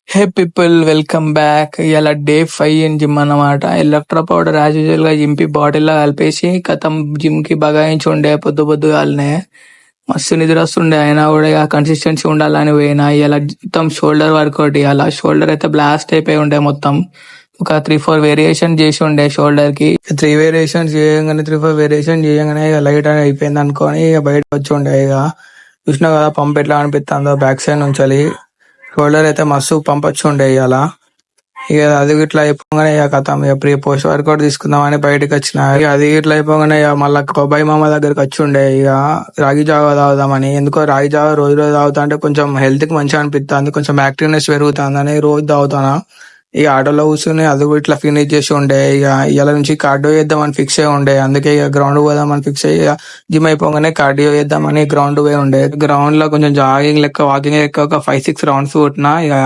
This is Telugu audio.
హే పీపుల్, వెల్కమ్ బ్యాక్. ఇలా డే 5 ఇన్ జిమ్ అన్నమాట. ఎలక్ట్రా పౌడర్ యాజ్ యూజువల్ గా జింపి బాటిల్ లో కలిపేసి కథం జిమ్ కి బగాయించి ఉండే పొద్దుగాలనే మస్తు నిద్ర వస్తుండే. అయినా కూడా ఇక కన్సిస్టెన్సీ ఉండాలని పోయినా. ఇలా మొత్తం షోల్డర్ వర్కౌట్ ఇవ్వాల. షోల్డర్ అయితే బ్లాస్ట్ అయిపోయి ఉండే మొత్తం. ఒక 3-4 వేరియేషన్ చేసి ఉండే షోల్డర్ కి. 3 వేరియేషన్ చేయగానే 3-4 వేరియేషన్ చేయగానే ఇక లైట్ అని అయిపోయింది అనుకొని ఇక బయట వచ్చి ఉండే. ఇక చూసినా కదా పంప్ ఎట్లా అనిపిస్తుందో బ్యాక్ సైడ్ నుంచి. షోల్డర్ అయితే మస్తు పంపొచ్చు ఉండే ఇవాళ. ఇక అది ఇట్లా అయిపోగానే ఇక కథం ఇక ప్రీ పోస్ట్ వర్కౌట్ తీసుకుందామని బయటకు వచ్చిన. ఇక అది ఇట్లా అయిపోగానే ఇక మళ్ళీ కొబ్బాయి మామ దగ్గరికి వచ్చి ఉండే. ఇక రాగి జావా తాగుదామని. ఎందుకో రాగి జావా రోజు రోజు తాగుతా అంటే కొంచెం హెల్త్ కి మంచిగా అనిపిస్తుంది, కొంచెం యాక్టివ్నెస్ పెరుగుతుంది అని రోజు తాగుతాను. ఇక ఆటోలో కూర్చుని అది కూడా ఇట్లా ఫినిష్ చేసి ఉండే. ఇక ఇవాళ నుంచి కార్డియో చేద్దామని ఫిక్స్ అయి ఉండే. అందుకే ఇక గ్రౌండ్ పోదామని ఫిక్స్ అయ్యి ఇక జిమ్ అయిపోగానే కార్డియో చేద్దామని గ్రౌండ్ పోయి ఉండే. గ్రౌండ్ లో కొంచెం జాగింగ్ లెక్క వాకింగ్ లెక్క ఒక 5-6 రౌండ్స్ కొట్టినా. ఇక